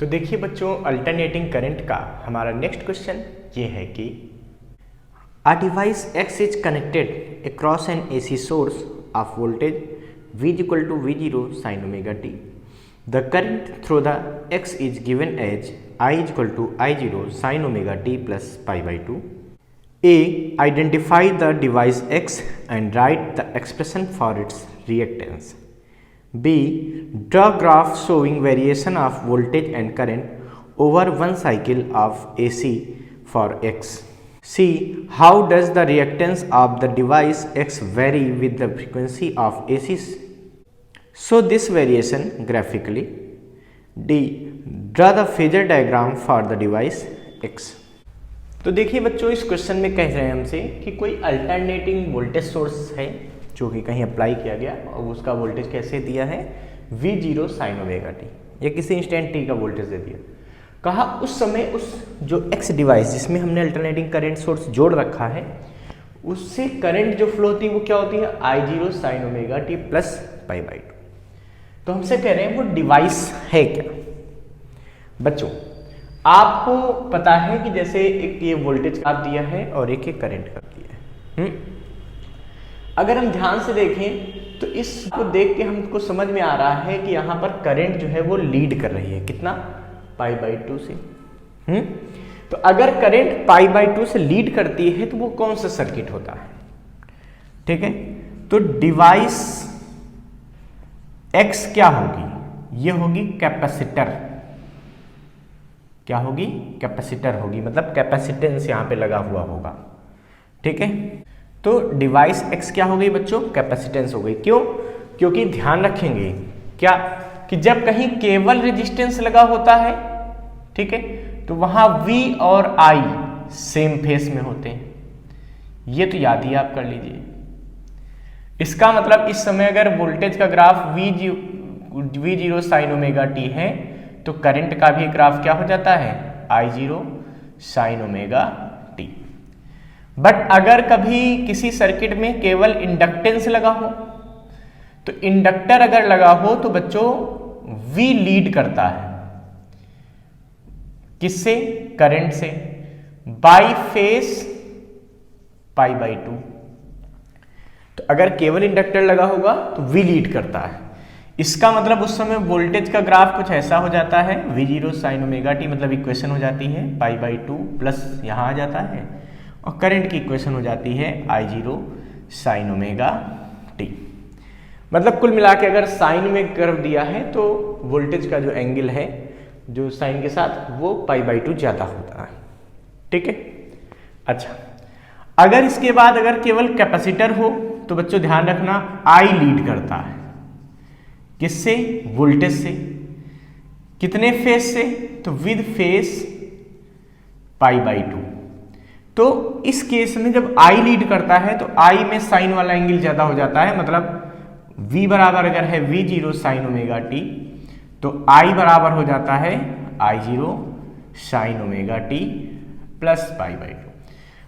तो देखिए बच्चों, अल्टरनेटिंग करंट का हमारा नेक्स्ट क्वेश्चन ये है कि a device X is connected across an AC source of voltage V equal to V0 sin omega t. The current through the X is given as I equal to I0 sin omega t plus pi by 2. A. Identify the device X and write the expression for its reactance. B. Draw graph showing variation of voltage and current over one cycle of AC for X. C. How does the reactance of the device X vary with the frequency of AC? Show this variation graphically. D. Draw the phasor diagram for the device X. तो देखिए बच्चों, इस question में कह रहे हैं हमसे कि कोई अल्टरनेटिंग वोल्टेज सोर्स है जो कि कहीं अप्लाई किया गया और उसका वोल्टेज कैसे दिया है V0 sin ओमेगा टी, या किसी इंस्टेंट टी का वोल्टेज दे दिया। कहा उस समय उस जो X डिवाइस जिसमें हमने अल्टरनेटिंग करंट सोर्स जोड़ रखा है उससे करंट जो फ्लो होती है वो क्या होती है I0 sin omega t plus pi by 2। तो हमसे कह रहे हैं वो डिवाइस है क्या। बच्चों आपको पता है कि जैसे एक ये वोल्टेज ग्राफ दिया है और एक ये करंट ग्राफ दिया है। अगर हम ध्यान से देखें तो इसको देख के हमको समझ में आ रहा है कि यहाँ पर करंट जो है वो लीड कर रही है कितना पाई बाई 2 से। तो अगर करंट पाई बाई 2 से लीड करती है तो वो कौन सा सर्किट होता है, ठीक है। तो डिवाइस X क्या होगी, ये होगी कैपेसिटर। क्या होगी, कैपेसिटर होगी, मतलब कैपेसिटेंस यहां पे लगा हुआ होगा, ठीक है। तो डिवाइस X क्या हो गई बच्चों, कैपेसिटेंस हो गई। क्यों, क्योंकि ध्यान रखेंगे क्या कि जब कहीं केवल रेजिस्टेंस लगा होता है, ठीक है, तो वहां V और I सेम फेस में होते हैं। ये तो याद ही आप कर लीजिए। इसका मतलब इस समय अगर वोल्टेज का graph V0 sin omega t है तो करंट का भी ग्राफ क्या हो जाता है I0 sin omega t। But अगर कभी किसी सर्किट में केवल इंडक्टेंस लगा हो तो इंडक्टर अगर लगा हो तो बच्चों V लीड करता है किससे, करंट से, बाई फेस पाई बाई 2। तो अगर केवल इंडक्टर लगा होगा तो V लीड करता है। इसका मतलब उस समय वोल्टेज का ग्राफ कुछ ऐसा हो जाता है V0 sin ओमेगा t, मतलब इक्वेशन हो जाती है पाई बाई 2 प्लस यहाँ आ जाता है, और करंट की इक्वेशन हो जाती है I0 sin ओमेगा t। मतलब कुल मिला के अगर साइन में कर्व दिया है तो वोल्टेज का जो एंगल है जो साइन के साथ वो पाई बाई 2 ज्यादा होता है, ठीक है। अच्छा, अगर इसके बाद अगर केवल कैपेसिटर हो तो बच्चों ध्यान रखना I लीड करता है किससे, वोल्टेज से। कितने फेस से, तो विद फेस पाई बाई 2। तो इस केस में जब I लीड करता है तो I में साइन वाला एंगल ज्यादा हो जाता है, मतलब V बराबर अगर है V0 sin ओमेगा t तो I बराबर हो जाता है I0 sin omega t plus pi by 2।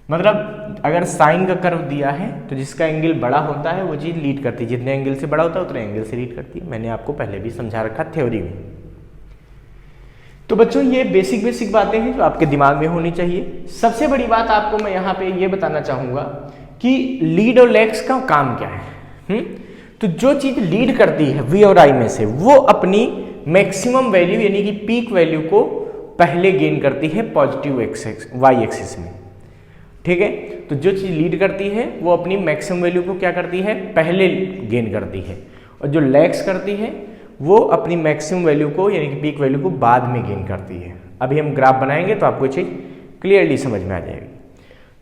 मतलब अगर साइन का कर्व दिया है तो जिसका एंगल बड़ा होता है वो चीज लीड करती है, जितने एंगल से बड़ा होता है उतने एंगल से लीड करती है। मैंने आपको पहले भी समझा रखा थ्योरी में। तो बच्चों ये बेसिक बातें हैं जो आपके दिमाग में होनी चाहिए। सबसे बड़ी बात आपको मैं यहाँ पे ये बताना चाहूंगा कि लीड और लैग्स का काम क्या है। तो जो चीज लीड करती है V और I में से वो अपनी मैक्सिमम वैल्यू यानी कि पीक वैल्यू को पहले गेन करती है पॉजिटिव Y एक्सिस में, ठीक है। तो जो चीज लीड करती है वो अपनी मैक्सिमम वैल्यू को क्या करती है, पहले गेन करती है, और जो लैग्स करती है वो अपनी मैक्सिमम वैल्यू को यानी कि पीक वैल्यू को बाद में गेन करती है। अभी हम ग्राफ बनाएंगे तो आपको चीज क्लियरली समझ में आ जाएगी।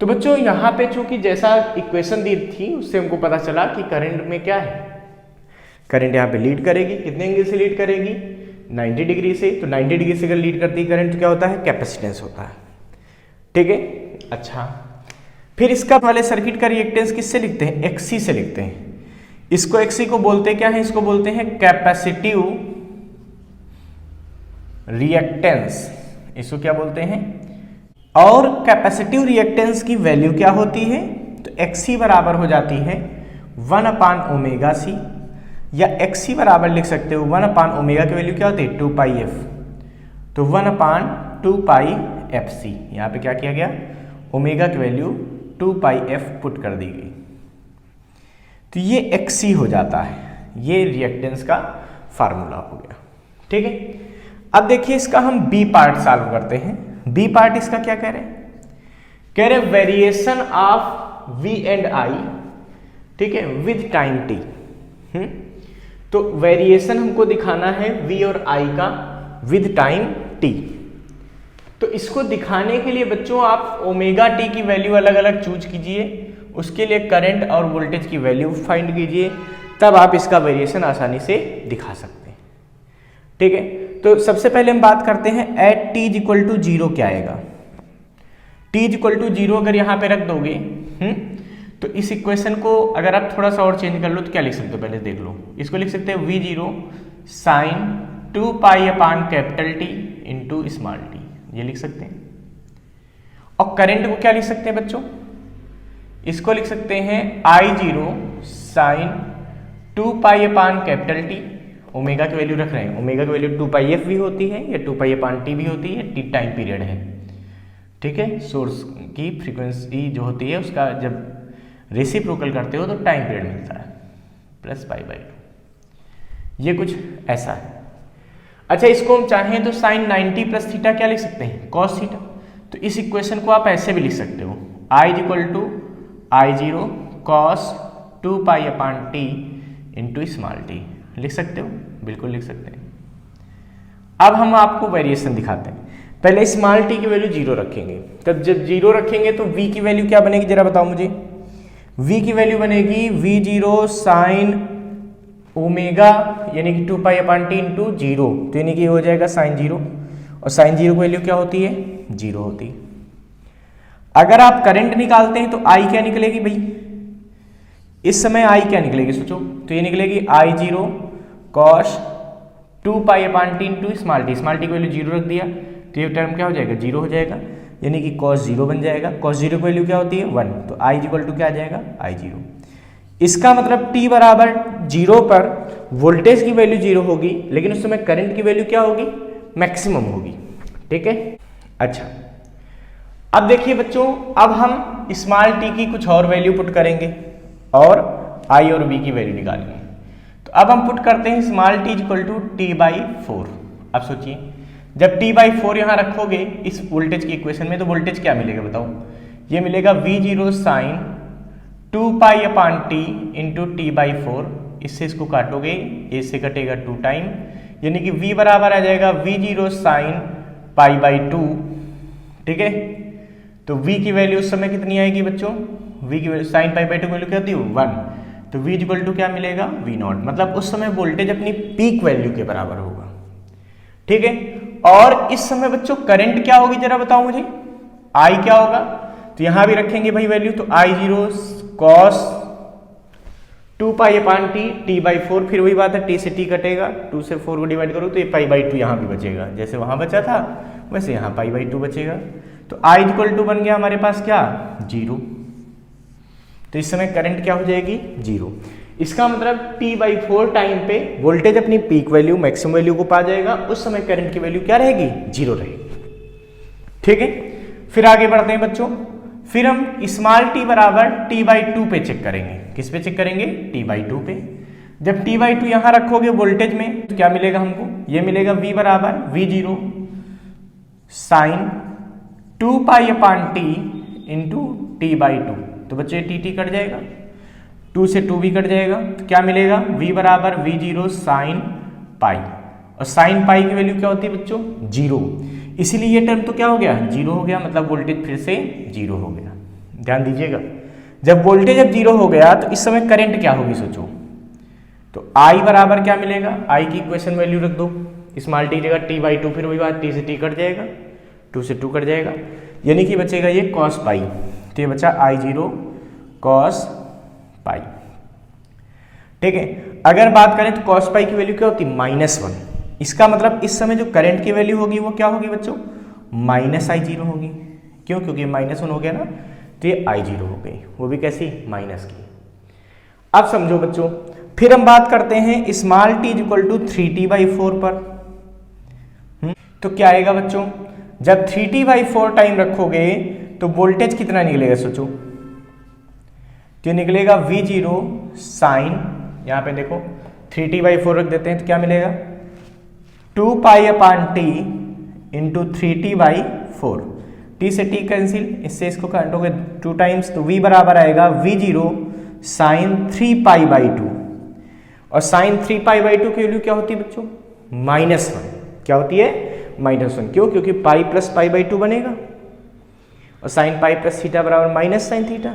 तो बच्चों यहाँ पे चूंकि जैसा इक्वेशन दी थी उससे हमको पता चला कि करंट में क्या है, करंट यहाँ पे लीड करेगी, कितने एंगल से लीड करेगी, 90 डिग्री से। तो 90 डिग्री से अगर लीड करती है करंट तो क्या होता है, कैपेसिटेंस होता है, ठीक है। अच्छा, फिर इसका पहले सर्किट का रिएक्टेंस किससे लिखते हैं, XC से लिखते हैं। इसको XC को बोलते क्या है, इसको बोलते हैं कैपेसिटिव रिएक्टेंस, इसको क्या बोलते हैं। और कैपेसिटिव रिएक्टेंस की वैल्यू क्या होती है, तो XC बराबर हो जाती है 1/ωc, या XC बराबर लिख सकते हो 1/ω की वैल्यू क्या होती है 2πf। तो 1/2πfc, यहाँ पे क्या किया गया, ओमेगा की वैल्यू 2πf पुट कर दी गई, तो ये xc हो जाता है। ये रिएक्टेंस का फार्मूला हो गया। ठीक है, अब देखिए इसका हम बी पार्ट सॉल्व करते हैं। बी पार्ट इसका क्या कह रहे हैं, कह रहे variation of v and i, ठीक है, विद टाइम t। तो वेरिएशन हमको दिखाना है v और i का विद टाइम t। तो इसको दिखाने के लिए बच्चों आप ओमेगा टी की वैल्यू अलग अलग चूज कीजिए, उसके लिए करंट और वोल्टेज की वैल्यू फाइंड कीजिए, तब आप इसका वेरिएशन आसानी से दिखा सकते हैं। ठीक है, तो सबसे पहले हम बात करते हैं एट t इक्वल टू 0 क्या आएगा। t इक्वल टू 0 अगर यहाँ पे रख दोगे तो इस इक्वेशन को अगर आप थोड़ा सा और चेंज कर लो तो क्या लिख सकते हो, पहले देख लो। इसको लिख सकते हैं v0 sign 2π/T into small t, ये लिख सकते हैं। और करंट को क्या लिख सकते हैं बच्चों, इसको लिख सकते हैं I0 साइन 2π/T। ओमेगा की वैल्यू रख रहे हैं, ओमेगा की वैल्यू 2πf भी होती है या 2π/T भी होती है, t टाइम पीरियड है। ठीक है, सोर्स की फ्रीक्वेंसी जो होती है उसका जब रेसिप्रोकल करते हो तो टाइम पीरियड मिलता है प्लस π/2, ये कुछ ऐसा है। अच्छा, इसको हम चाहें तो साइन 90 प्लस थीटा क्या लिख सकते हैं, कॉस थीटा। तो इस इक्वेशन को आप ऐसे भी लिख सकते हो, I equal to I0 cos 2π/T into small t, लिख सकते हो, बिल्कुल लिख सकते हैं। अब हम आपको वेरिएशन दिखाते हैं। पहले स्मॉल t की वैल्यू 0 रखेंगे, तब जब 0 रखेंगे तो v की वैल्यू क्या बनेगी जरा बताओ मुझे। v की वैल्यू बनेगी v0 साइन ओमेगा यानी कि 2π/T इंटू 0, तो यानी कि हो जाएगा साइन 0, और साइन 0 की वैल्यू क्या होती है, 0 होती है। अगर आप करंट निकालते हैं तो I क्या निकलेगी भाई, इस समय I क्या निकलेगी सोचो, तो ये निकलेगी I0 cos 2π/T into small t। Small t की वैल्यू 0 रख दिया तो ये टर्म क्या हो जाएगा, 0 हो जाएगा, यानी कि cos 0 बन जाएगा। cos 0 की वैल्यू क्या होती है 1, तो I इक्वल टू क्या आ जाएगा I0। इसका मतलब t बराबर 0 पर वोल्टेज की वैल्यू 0 होगी, लेकिन उस समय करंट की वैल्यू क्या होगी, मैक्सिमम होगी। ठीक है, अच्छा अब देखिए बच्चों, अब हम स्मॉल t की कुछ और वैल्यू पुट करेंगे और I और v की वैल्यू निकालेंगे। तो अब हम पुट करते हैं small t equal to t/4। अब सोचिए, जब t/4 यहाँ रखोगे इस वोल्टेज की इक्वेशन में, तो वोल्टेज क्या मिलेगा बताओ, ये मिलेगा v0 sign 2π/T into t/4। इससे इसको काटोगे, ए से कटेगा 2 टाइम, यानी कि v बराबर आ जाएगा v0 साइन π/2। ठीक है, तो v की वैल्यू उस समय कितनी आएगी बच्चों, v की वैल्यू साइन π/2 की वैल्यू क्या होती है 1, तो v इक्वल टू क्या मिलेगा v0, मतलब उस समय वोल्टेज अपनी पीक वैल्यू के बराबर होगा। ठीक है, और इस समय बच्चों करंट क्या होगी जरा बताओ मुझे, I क्या होगा, तो यहां भी रखेंगे भाई वैल्यू, तो I0 cos 2π/T t/4, फिर वही बात है t से t कटेगा, 2 से 4 को डिवाइड करो तो ये π/2 यहाँ भी बचेगा, जैसे वहां बचा था वैसे यहाँ π/2 बचेगा। तो I इक्वल टू बन गया हमारे पास क्या 0, तो इस समय करंट क्या हो जाएगी 0। इसका मतलब t/4 टाइम पे वोल्टेज अपनी पीक वैल्यू मैक्सिमम वैल्यू को पा जाएगा, उस समय करंट की वैल्यू क्या रहेगी 0 रहेगी। ठीक है, फिर आगे बढ़ते हैं बच्चों, फिर हम स्मॉल t बराबर t/2 पे चेक करेंगे। किस पे चेक करेंगे, t/2 पे। जब t/2 यहां रखोगे वोल्टेज में तो क्या मिलेगा हमको, ये मिलेगा v बराबर v0 sign 2π/T into t/2। तो बच्चे t कट जाएगा, 2 से 2 भी कट जाएगा, तो क्या मिलेगा v बराबर v0 साइन पाई, और साइन पाई की वैल्यू क्या होती है बच्चों 0, इसीलिए ये टर्म तो क्या हो गया 0 हो गया, मतलब वोल्टेज फिर से 0 हो गया। ध्यान दीजिएगा, जब वोल्टेज अब 0 हो गया तो इस समय करंट क्या होगी सोचो, तो I बराबर क्या मिलेगा, I की इक्वेशन वैल्यू रख दो, स्मॉल t जगह t/2, फिर वही बात t से t कट जाएगा, 2 से 2 कट जाएगा, यानी कि बचेगा ये cos पाई, तो ये बचा I0 cos पाई। ठीक है, अगर बात करें तो cos पाई की वैल्यू क्या होती है -1, इसका मतलब इस समय जो करंट की वैल्यू होगी वो क्या होगी बच्चों -I0 होगी। क्यों, क्योंकि -1 हो गया ना, तो ये I0 हो गई, वो भी कैसी माइनस की। अब समझो बच्चों, फिर हम बात करते हैं small t equal to 3t/4 पर। तो क्या आएगा बच्चों, जब 3t/4 टाइम रखोगे तो वोल्टेज कितना निकलेगा सोचो, तो निकलेगा V0 साइन, यहां पे देखो 3t/4 रख देते हैं तो क्या मिलेगा 2π/t इंटू 3t/4, t से t कैंसिल, इससे इसको काटोगे 2 टाइम्स तो v बराबर आएगा V0 साइन 3π/2, और साइन 3π/2 की वैल्यू क्या होती है बच्चों, -1। क्या होती है, -1। क्यों, क्योंकि पाई प्लस π/2 बनेगा, और साइन पाई प्लस थीटा बराबर माइनस साइन थीटा,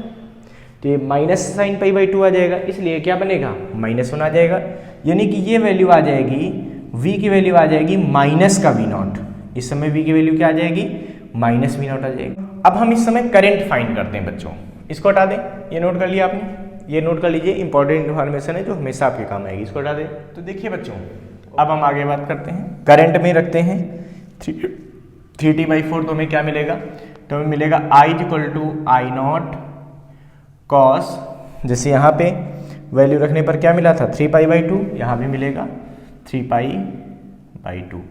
तो ये माइनस साइन π/2 आ जाएगा, इसलिए क्या बनेगा -1 आ जाएगा। यानी कि ये वैल्यू आ जाएगी, v की वैल्यू आ जाएगी माइनस का V0, इस समय v की वैल्यू क्या आ जाएगी, -V0 आ जाएगी। अब हम इस समय करंट फाइंड करते हैं बच्चों, इसको हटा दें, ये नोट कर लिया आपने, ये नोट कर लीजिए, इंपॉर्टेंट इन्फॉर्मेशन है जो हमेशा आपके काम आएगी, इसको हटा दें। तो देखिए बच्चों, अब हम आगे बात करते हैं, करंट में रखते हैं 3t/4, तो हमें क्या मिलेगा, तो हमें मिलेगा I = I0 cos, जैसे यहाँ पे वैल्यू रखने पर क्या मिला था 3π/2, यहाँ भी मिलेगा 3π/2।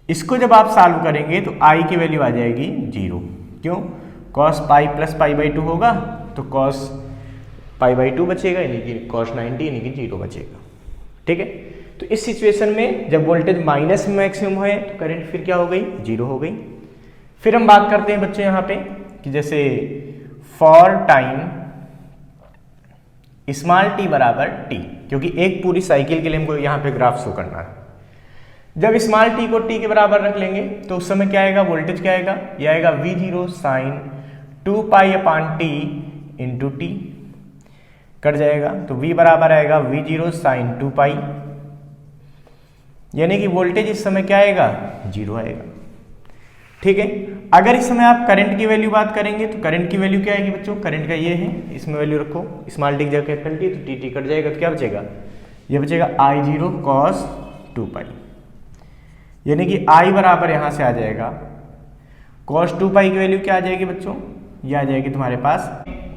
इसको जब आप सॉल्व करेंगे तो I की वैल्यू आ जाएगी 0, क्यों, cos पाई प्लस π/2 होगा तो cos π/2 बचेगा, यानी कि cos 90 यानी कि 0 बचेगा। ठीक है, तो इस सिचुएशन में जब वोल्टेज माइनस में मैक्सिमम है तो करंट फिर क्या हो गई, 0 हो गई। फिर हम बात करते हैं बच्चों यहाँ पे कि जैसे फॉर टाइम स्मॉल t बराबर t, क्योंकि एक पूरी साइकिल के लिए हमको यहाँ पे ग्राफ शो करना है। जब स्मॉल t को t के बराबर रख लेंगे तो उस समय क्या आएगा, वोल्टेज क्या आएगा, ये आएगा V0 sign 2π/t into t, cut जाएगा तो v बराबर आएगा V0 साइन 2π, यानी कि वोल्टेज इस समय क्या आएगा, 0 आएगा। ठीक है, अगर इस समय आप करंट की वैल्यू बात करेंगे तो करंट की वैल्यू क्या आएगी बच्चों, करंट का ये है, इसमें वैल्यू रखो, स्मॉल टी की जगह कैपिटल टी, तो टी कट जाएगा तो क्या बचेगा, ये बचेगा I0 cos 2π, यानी कि I बराबर यहां से आ जाएगा cos 2π की वैल्यू क्या आ जाएगी बच्चों, ये आ जाएगी तुम्हारे पास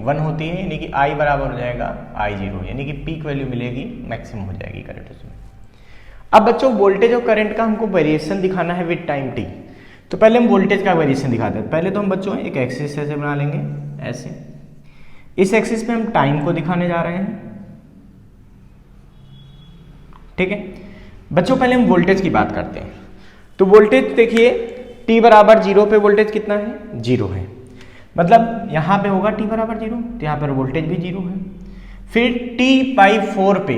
1 होती है, यानी कि I बराबर हो जाएगा I0, यानी कि पीक वैल्यू मिलेगी, मैक्सिमम हो जाएगी करंट उसमें। अब बच्चों वोल्टेज और करंट का हमको वेरिएशन दिखाना है विद टाइम t, तो पहले हम वोल्टेज का वेरिएशन दिखाते हैं। पहले तो हम बच्चों एक एक्सिस ऐसे बना लेंगे, ऐसे, इस एक्सिस पे हम टाइम को दिखाने जा रहे हैं। ठीक है बच्चों, पहले हम वोल्टेज की बात करते हैं। तो वोल्टेज देखिए t बराबर 0 पे वोल्टेज कितना है, 0 है, मतलब यहां पे होगा t बराबर 0, तो यहां पर वोल्टेज भी 0 है। फिर t/4 पे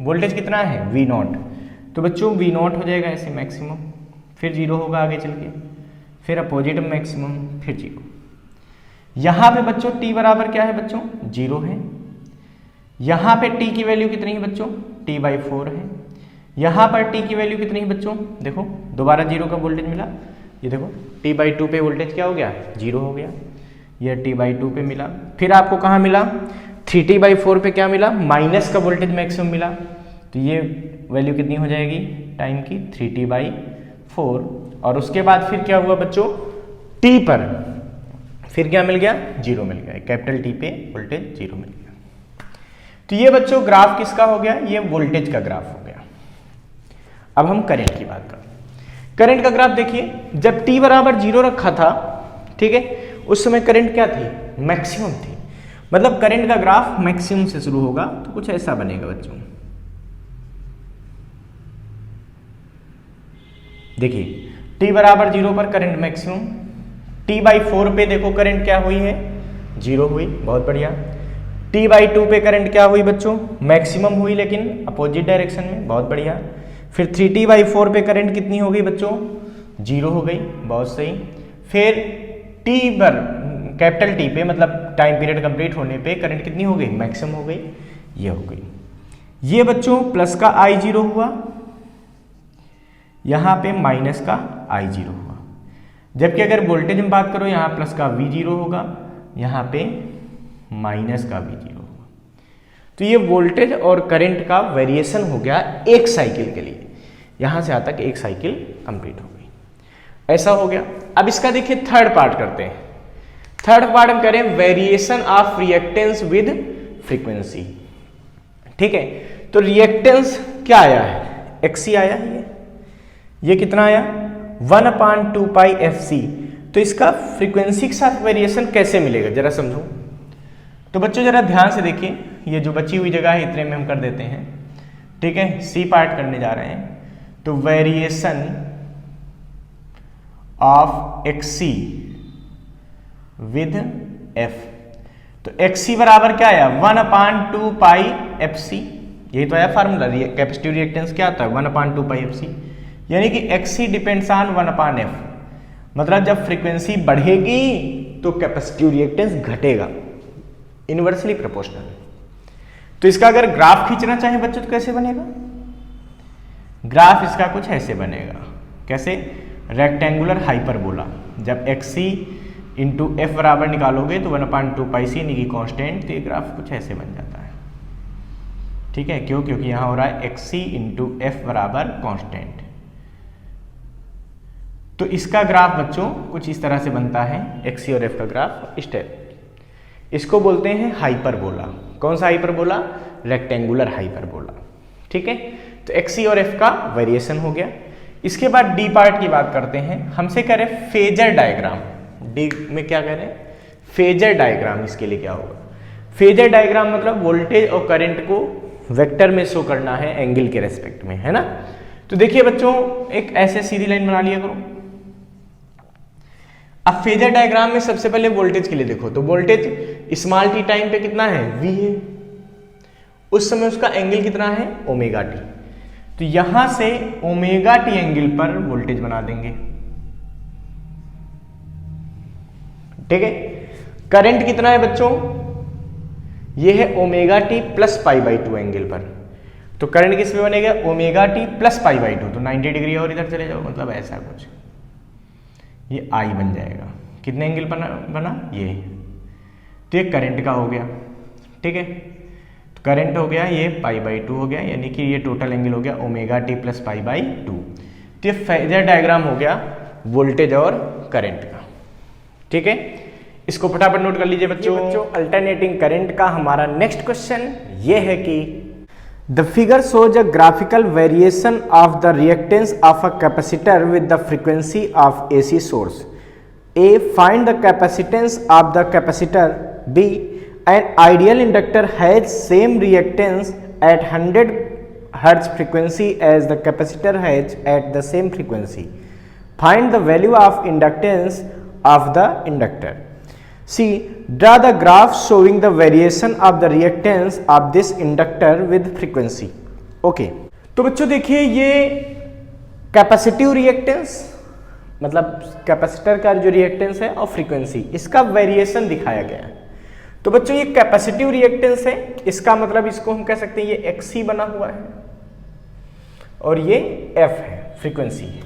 वोल्टेज कितना है, V0, तो बच्चों V0 हो जाएगा ऐसे मैक्सिमम, फिर 0 होगा आगे चल के, फिर अपोजिट मैक्सिमम, फिर 0। यहां पे बच्चों t बराबर क्या है बच्चों, 0 है। यहां पे t की वैल्यू कितनी है बच्चों, t/4 है। यहां पर t की वैल्यू कितनी है बच्चों, देखो दोबारा 0 का वोल्टेज मिला, ये देखो t/2 पे वोल्टेज क्या हो गया, 0 हो गया, यह t/2 पे मिला। फिर आपको कहां मिला, 3t/4 पे क्या मिला, माइनस का वोल्टेज मैक्सिमम मिला, तो ये वैल्यू कितनी हो जाएगी टाइम की, 3t/4। और उसके बाद फिर क्या हुआ बच्चों, t पर फिर क्या मिल गया, 0 मिल गया, कैपिटल T पे वोल्टेज 0 मिल गया। तो ये बच्चों ग्राफ किसका हो गया, ये वोल्टेज का ग्राफ हो गया। अब हम करंट की बात करते हैं। करंट का ग्राफ देखिए, जब t बराबर 0 रखा था, ठीक है, उस समय करंट क्या थी, मैक्सिमम थी, मतलब करंट का ग्राफ मैक्सिमम से शुरू होगा, तो कुछ ऐसा बनेगा बच्चों। देखिए t बराबर 0 पर करंट मैक्सिमम, t/4 पे देखो करंट क्या हुई है, 0 हुई, बहुत बढ़िया। t/2 पे करंट क्या हुई बच्चों, मैक्सिमम हुई, लेकिन अपोजिट डायरेक्शन में, बहुत बढ़िया। फिर 3t/4 पे करंट कितनी हो गई बच्चों, 0 हो गई, बहुत सही। फिर t पर कैपिटल T पे मतलब टाइम पीरियड कंप्लीट होने पे करंट कितनी हो गई, मैक्सिमम हो गई, ये हो गई। ये बच्चों प्लस का I0 हुआ, यहां पे माइनस का I0 हुआ। जबकि अगर वोल्टेज में बात करो, यहां प्लस का V0 होगा, यहां पे माइनस का V0 होगा। तो ये वोल्टेज और करंट का वेरिएशन हो गया एक साइकिल के लिए, यहां से आता कि एक साइकिल कंप्लीट हो गई, ऐसा हो गया। अब इसका देखिए थर्ड पार्ट करते हैं। थर्ड पार्ट हम करें variation of reactance with frequency. ठीक है, तो रिएक्टेंस क्या आया है, XC आया है, ये कितना आया 1/2 पाई FC। तो इसका फ्रीक्वेंसी के साथ वेरिएशन कैसे मिलेगा जरा समझो। तो बच्चों जरा ध्यान से देखिए, ये जो बची हुई जगह है इतने में हम कर देते हैं, ठीक है। सी पार्ट करने जा रहे हैं। तो variation of XC with F, तो XC बराबर क्या आया 1/2 पाई FC, यही तो आया फार्मूला। कैपेसिटिव रिएक्टेंस क्या आता है 1/2 पाई FC, यानी कि XC डिपेंड्स ऑन 1/F। मतलब जब फ्रीक्वेंसी बढ़ेगी तो कैपेसिटिव रिएक्टेंस घटेगा, इनवर्सली प्रोपोर्शनल। तो इसका अगर ग्राफ खींचना चाहे बच्चों तो कैसे बनेगा? ग्राफ इसका कुछ ऐसे बनेगा, कैसे? Rectangular hyperbola. जब XC इंटू F बराबर निकालोगे तो 1/2 पाई C यानी कि कॉन्स्टेंट, तो ये ग्राफ कुछ ऐसे बन जाता है, ठीक है। क्यों? क्योंकि यहां हो रहा है XC इंटू F बराबर कॉन्स्टेंट। तो इसका ग्राफ बच्चों कुछ इस तरह से बनता है, XC और F का ग्राफ इस टाइप। इसको बोलते हैं हाइपरबोला। कौन सा हाइपरबोला? रेक्टेंगुलर हाइपरबोला, ठीक है। तो XC और F का वेरिएशन हो गया। इसके बाद डी पार्ट की बात करते हैं। हमसे कह रहे फेजर डायग्राम, डी में क्या कह रहे हैं? Phasor diagram. इसके लिए क्या होगा? फेजर डायग्राम मतलब वोल्टेज और करंट को वेक्टर में शो करना है एंगल के रेस्पेक्ट में, है ना। तो देखिए बच्चों, एक ऐसे सीधी लाइन बना लिया करो। अब फेजर डायग्राम में सबसे पहले वोल्टेज के लिए देखो, तो वोल्टेज स्मॉल टी टाइम पे कितना है? V है। उस समय उसका एंगल कितना है? Omega T. तो यहां से ओमेगा टी एंगल पर वोल्टेज बना देंगे, ठीक है। करंट कितना है बच्चों? ये है ओमेगा टी प्लस π/2 एंगल पर। तो करंट किस पे बनेगा? Omega t plus π/2। तो 90 डिग्री और इधर चले जाओ, मतलब ऐसा कुछ, ये I बन जाएगा। कितने एंगल बना? ये। तो ये करंट का हो गया, ठीक है। तो करंट हो गया, ये π/2 हो गया, यानी कि ये टोटल एंगल हो गया ओमेगा टी प्लस π/2। तो ये फेजर डायग्राम हो गया वोल्टेज और करंट का, ठीक है। इसको फटाफट नोट कर लीजिए बच्चों। अल्टरनेटिंग करंट का हमारा नेक्स्ट क्वेश्चन ये है कि the figure shows a graphical variation of the reactance of a capacitor with the frequency of AC source. A. Find the capacitance of the capacitor. B. An ideal inductor has same reactance at 100 Hz frequency as the capacitor has at the same frequency. Find the value of inductance of the inductor. C. Draw the graph showing the variation of the reactance of this inductor with frequency. Okay. तो बच्चों देखिए, ये capacitive reactance मतलब capacitor का जो reactance है और frequency, इसका वेरिएशन दिखाया गया है। तो बच्चों ये कैपेसिटिव रिएक्टेंस है, इसका मतलब इसको हम कह सकते हैं ये XC बना हुआ है और ये F है, फ्रीक्वेंसी है।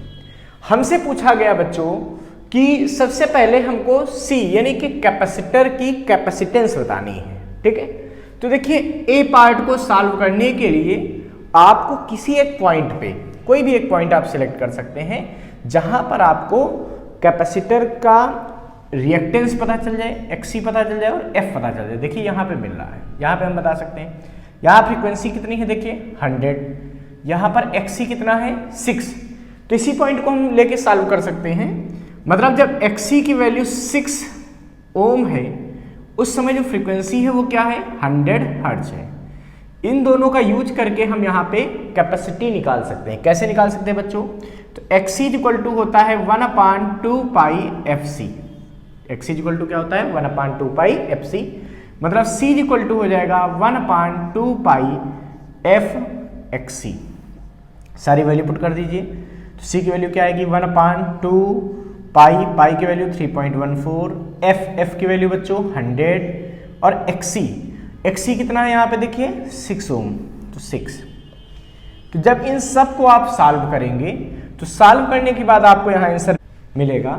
हमसे पूछा गया बच्चों कि सबसे पहले हमको C यानी कि कैपेसिटर की कैपेसिटेंस बतानी है, ठीक है। तो देखिए, ए पार्ट को सॉल्व करने के लिए आपको किसी एक पॉइंट पे, कोई भी एक पॉइंट आप सिलेक्ट कर सकते हैं जहां पर आपको कैपेसिटर का रिएक्टेंस पता चल जाए, XC पता चल जाए और F पता चल जाए। देखिए यहां पे मिल रहा है, यहां पे हम बता सकते हैं। यहां फ्रीक्वेंसी कितनी है? देखिए 100। यहां पर XC कितना है? 6। तो इसी पॉइंट को हम लेके सॉल्व कर सकते हैं। मतलब जब XC की वैल्यू 6 ओम है, उस समय जो फ्रीक्वेंसी है वो क्या है? 100 हर्ट्ज है। इन दोनों का यूज करके हम यहाँ पे कैपेसिटी निकाल सकते हैं। कैसे निकाल सकते हैं बच्चों? तो XC इक्वल टू होता है 1/2 पाई FC। XC इक्वल टू क्या होता है? 1/2 पाई FC। मतलब C इक्वल टू हो जाएगा 1/2 पाई FXC। सारी वैल्यू पुट कर दीजिए। तो C की वैल्यू क्या आएगी? 1/2 पाई की वैल्यू 3.14, F की वैल्यू बच्चों 100 और XC कितना है यहाँ पे? देखिए 6 ओम, तो 6। तो जब इन सब को आप सॉल्व करेंगे तो सॉल्व करने के बाद आपको यहाँ आंसर मिलेगा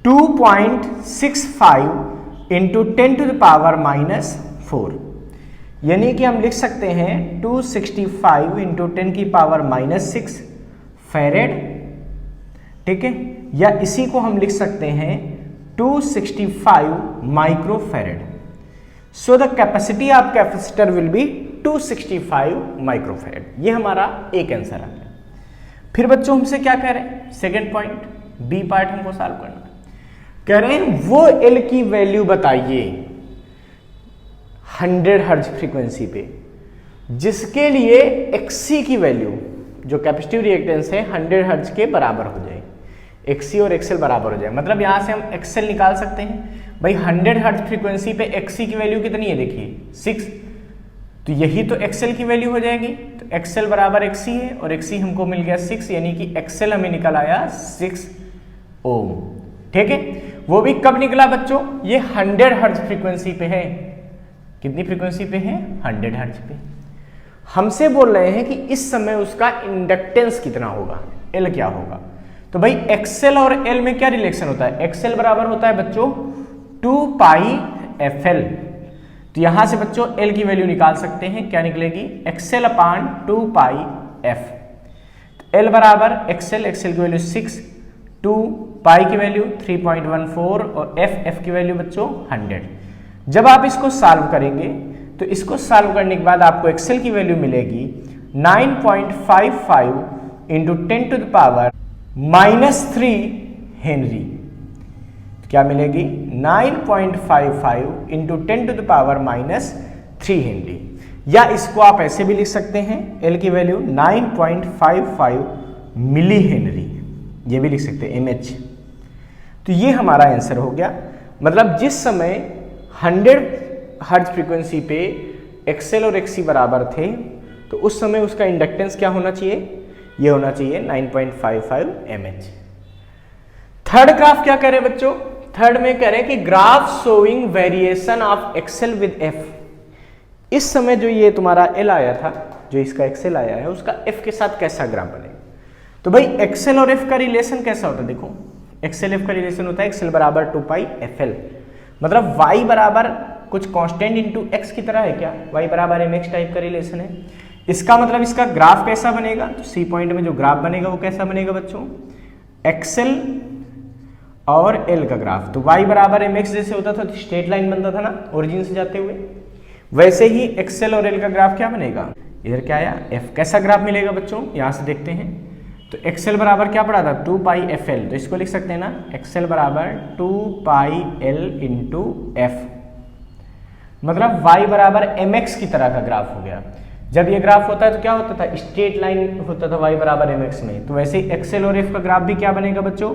2.65 इंटू 10⁻⁻4, यानी कि हम लिख सकते हैं 265 इंटू 10⁻⁻6 फैरेड, ठीक है। या इसी को हम लिख सकते हैं 265 microfarad. So the capacity of capacitor will be 265 microfarad. ये हमारा एक आंसर आ गया। फिर बच्चों हमसे क्या कह रहे हैं, सेकेंड पॉइंट बी पार्ट हमको सॉल्व करना है। कह रहे हैं वो एल की वैल्यू बताइए 100 हर्ट्ज फ्रीक्वेंसी पे जिसके लिए एक्सी की वैल्यू जो कैपेसिटिव रिएक्टेंस है 100 हर्ट्ज के बराबर हो जाए, एक्सी और एक्सएल बराबर हो जाए। मतलब यहां से हम एक्सएल निकाल सकते हैं भाई 100 हर्ट्ज फ्रीक्वेंसी पे एक्सी की वैल्यू कितनी है, देखिए 6, तो यही तो एक्सएल की वैल्यू हो जाएगी। तो एक्सएल बराबर एक्सी है और एक्सी हमको मिल गया 6, यानी कि एक्सएल हमें निकल आया 6 ओम। ठीक है, वो भी कब निकला बच्चों, ये 100 हर्ट्ज फ्रीक्वेंसी पे है। कितनी फ्रीक्वेंसी पे है, 100 हर्ट्ज पे। हमसे बोल रहे हैं कि इस समय उसका इंडक्टेंस कितना होगा, एल क्या होगा। तो भाई एक्सएल और एल में क्या रिलेशन होता है, एक्सएल बराबर होता है बच्चों 2 पाई एफ एल। तो यहां से बच्चों एल की वैल्यू निकाल सकते हैं, क्या निकलेगी, एक्सएल अपान 2 पाई एफ। एल बराबर एक्सएल, एक्सएल की वैल्यू 6, 2 पाई की वैल्यू 3.14 और एफ की वैल्यू बच्चों 100। जब आप इसको सॉल्व करेंगे तो इसको सॉल्व करने के बाद आपको एक्सएल की वैल्यू मिलेगी 9.55 into 10 to the power -3 henry. क्या मिलेगी, 9.55 into 10 to the power -3 henry. या इसको आप ऐसे भी लिख सकते हैं, एल की वैल्यू 9.55 मिली हेनरी, ये भी लिख सकते हैं mH। तो ये हमारा आंसर हो गया। मतलब जिस समय 100 हर्ट्ज फ्रीक्वेंसी पे एक्सएल और एक्सी बराबर थे तो उस समय उसका इंडक्टेंस क्या होना चाहिए, ये होना चाहिए 9.55 mH। थर्ड ग्राफ क्या कह रहे हैं बच्चों, थर्ड में कह रहे हैं कि graph showing variation of XL with F. इस समय जो ये तुम्हारा एल आया था, जो इसका एक्सएल आया है, उसका एफ के साथ कैसा ग्राफ बनेगा। तो भाई एक्सएल और एफ का रिलेशन कैसा होता है, देखो एक्सएल एफ का रिलेशन होता है एक्सएल बराबर 2 पाई एफ एल। मतलब y बराबर कुछ कांस्टेंट इंटू एक्स की तरह है क्या, y बराबर mx टाइप का रिलेशन है। इसका मतलब इसका ग्राफ कैसा बनेगा, तो सी पॉइंट में जो ग्राफ बनेगा वो कैसा बनेगा बच्चों, एक्सएल और एल का ग्राफ। तो y बराबर mx जैसे होता था, स्ट्रेट लाइन बनता था ना ओरिजिन से जाते हुए, वैसे ही एक्सएल और एल का ग्राफ क्या बनेगा, इधर क्या आया f। कैसा ग्राफ मिलेगा बच्चों, यहां से देखते हैं। तो एक्सएल बराबर क्या पड़ा था, 2 पाई एफ एल। तो इसको लिख सकते हैं ना, एक्सएल बराबर 2 पाई एल इंटू एफ। मतलब y बराबर mx की तरह का ग्राफ हो गया। जब ये ग्राफ होता है तो क्या होता था, स्ट्रेट लाइन होता था y बराबर mx में। तो वैसे ही एक्सएल और एफ का ग्राफ भी क्या बनेगा बच्चों,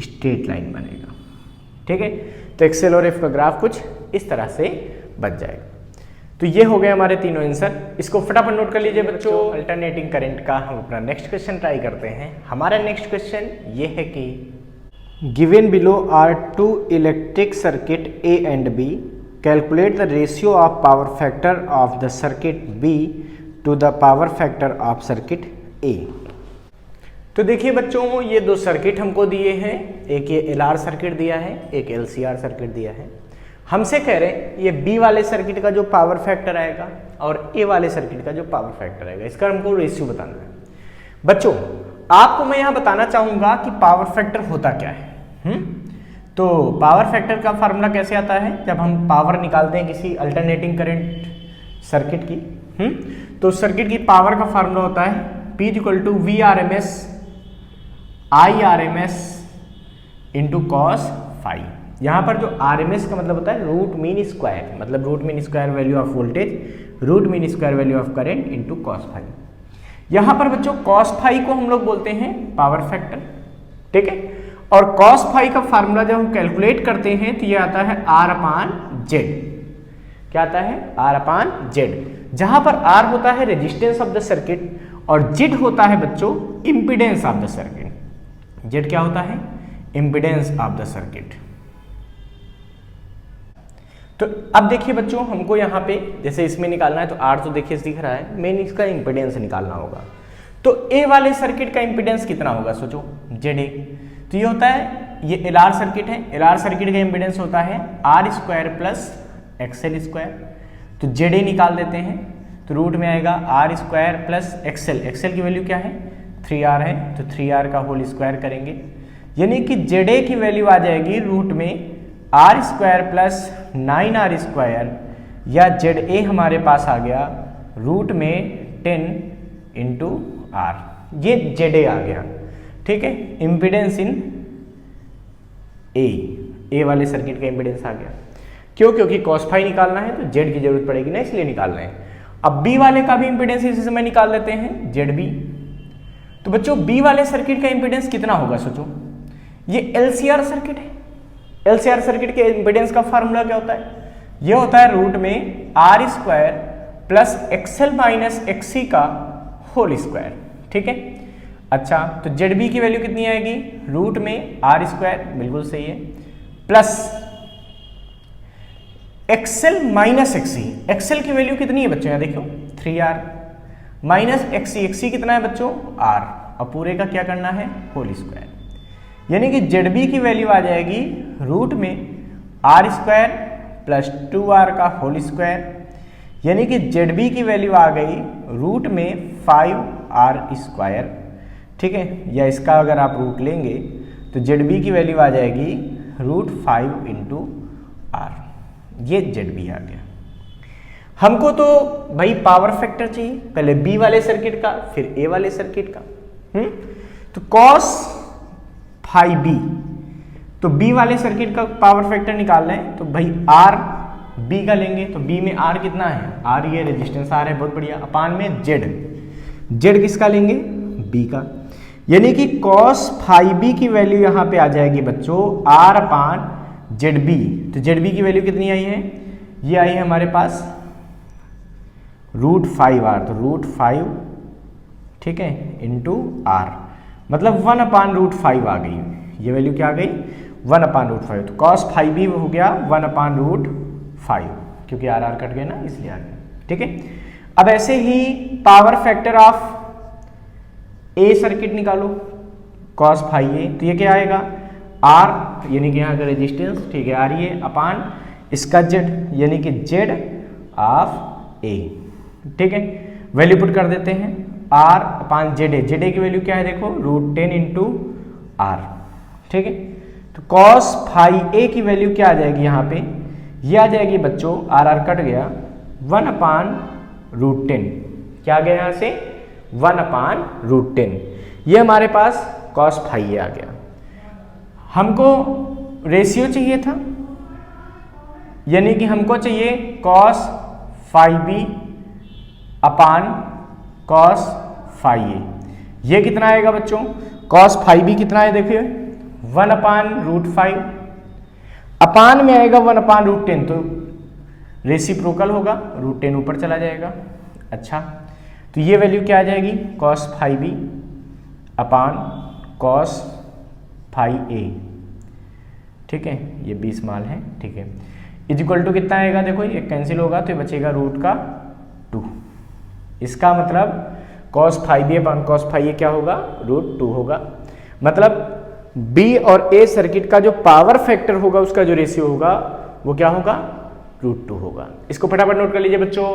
स्ट्रेट लाइन बनेगा। ठीक है, तो एक्सएल और एफ का ग्राफ कुछ इस तरह से बन जाएगा। तो ये हो गए हमारे तीनों आंसर। इसको फटाफट नोट कर लीजिए बच्चों। अल्टरनेटिंग करंट का हम अपना नेक्स्ट क्वेश्चन ट्राई करते हैं। हमारा नेक्स्ट क्वेश्चन ये है कि given below are 2 electric circuit A and B, calculate the ratio of power factor of the circuit B to the power factor of circuit A. तो देखिए बच्चों, ये दो सर्किट हमको दिए हैं, एक ये एलआर सर्किट दिया है, एक एलसीआर सर्किट दिया है। हमसे कह रहे हैं ये बी वाले सर्किट का जो पावर फैक्टर आएगा और ए वाले सर्किट का जो पावर फैक्टर आएगा, इसका हमको रेशियो बताना है। बच्चों आपको मैं यहां बताना चाहूंगा कि पावर फैक्टर होता क्या है। तो पावर फैक्टर का फार्मूला कैसे आता है, जब हम पावर निकालते हैं किसी अल्टरनेटिंग करंट सर्किट की, तो सर्किट की पावर का फार्मूला होता है P = VRMS IRMS into cos phi. यहाँ पर जो RMS का मतलब होता है रूट मीन स्क्वायर, मतलब root mean square value of voltage, root mean square value of current into cos phi. यहाँ पर बच्चों cos फाई को हम लोग बोलते हैं पावर फैक्टर। ठीक है, और cos फाई का फार्मूला जब हम कैलकुलेट करते हैं तो ये आता है R/Z। क्या आता है, R/Z, जहां पर R होता है रेजिस्टेंस ऑफ द सर्किट और Z होता है बच्चों impedance of the circuit. Z क्या होता है, इंपीडेंस ऑफ द सर्किट। तो अब देखिए बच्चों, हमको यहाँ पे जैसे इसमें निकालना है तो R तो देखिए दिख रहा है, मेन इसका इंपीडेंस निकालना होगा। तो ए वाले सर्किट का इंपीडेंस कितना होगा, सोचो ZA। तो ये होता है, ये एलआर सर्किट है, एलआर सर्किट का इंपीडेंस होता है R² प्लस XL²। तो ZA निकाल देते हैं, तो रूट में आएगा R² प्लस XL की वैल्यू क्या है 3R है, तो 3R का होल स्क्वायर करेंगे, यानी कि ZA की वैल्यू आ जाएगी रूट में R² प्लस 9R², या ZA हमारे पास आ गया रूट में 10 इंटू R। ये ZA आ गया, ठीक है, इम्पीडेंस इन ए वाले सर्किट का इम्पीडेंस आ गया। क्यों? क्योंकि cos फाई निकालना है तो Z की जरूरत पड़ेगी ना, इसलिए निकाल रहे हैं। अब B वाले का भी इम्पीडेंस इसी समय निकाल लेते हैं, ZB। तो बच्चों B वाले सर्किट का इम्पीडेंस कितना होगा? सोचो, ये LCR सर्किट है। LCR सर्किट के इम्पीडेंस का फार्मूला क्या होता है? ये होता है रूट में R square plus XL minus XC का होल स्क्वायर, ठीक है। अच्छा, तो ZB की वैल्यू कितनी आएगी? रूट में R स्क्वायर, बिल्कुल सही है, plus XL minus XC। XL की वैल्यू कितनी है बच्चों? यहाँ देखो 3R माइनस XC कितना है बच्चों? R। अब पूरे का क्या करना है? Whole square. यानी कि ZB की वैल्यू आ जाएगी रूट में R स्क्वायर प्लस 2R का होल स्क्वायर, यानी कि ZB की वैल्यू आ गई रूट में 5R स्क्वायर, ठीक है। या इसका अगर आप रूट लेंगे तो ZB की वैल्यू आ जाएगी रूट 5 इंटू R। ये ZB आ गया। हमको तो भाई पावर फैक्टर चाहिए, पहले B वाले सर्किट का फिर A वाले सर्किट का। तो cos फाई B, तो B वाले सर्किट का पावर फैक्टर निकाल रहे हैं तो भाई R B का लेंगे, तो B में R कितना है? R ये रेजिस्टेंस R है, बहुत बढ़िया। अपान में Z किसका लेंगे? B का। यानी कि cos फाई B की वैल्यू यहां पे आ जाएगी बच्चों R अपान ZB। तो ZB की वैल्यू कितनी आई है? ये आई है हमारे पास रूट 5R, तो रूट 5, ठीक है, इंटू R, मतलब 1 अपान रूट 5 आ गई। ये वैल्यू क्या आ गई? 1 अपान रूट 5। तो cos फाई B हो गया 1 अपान रूट 5, क्योंकि R कट गए ना, इसलिए आ गया, ठीक है। अब ऐसे ही power factor of A circuit निकालो, cos फाई A, तो ये क्या आएगा? R यानी कि यहाँ का रेजिस्टेंस, ठीक है, R ये अपान इसका Z यानी कि Z ऑफ A, ठीक है। वैल्यू पुट कर देते हैं, R अपान ZA की वैल्यू क्या है? देखो रूट 10 इंटू R, ठीक है। तो cos फाई A की वैल्यू क्या आ जाएगी यहाँ पे? ये आ जाएगी बच्चों, R कट गया, 1 अपान रूट 10, क्या आ गया यहाँ से? 1 अपान रूट 10। ये हमारे पास cos फाई A आ गया। हमको रेशियो चाहिए था, यानी कि हमको चाहिए cos phi B upon cos phi A। ये कितना आएगा बच्चों? cos फाई B कितना है? देखिए 1 अपान रूट 5, अपान में आएगा 1 अपान रूट 10, तो रेसिप्रोकल होगा, रूट 10 ऊपर चला जाएगा। अच्छा, तो ये वैल्यू क्या आ जाएगी? cos phi B upon cos phi A, ठीक है, ये 20 माल है, ठीक है, इज इक्वल टू कितना आएगा? देखो ये कैंसिल होगा तो ये बचेगा रूट का 2। इसका मतलब cos phi B upon cos phi A क्या होगा? रूट 2 होगा। मतलब B और A सर्किट का जो पावर फैक्टर होगा, उसका जो रेशियो होगा वो क्या होगा? रूट 2 होगा। इसको फटाफट नोट कर लीजिए बच्चों।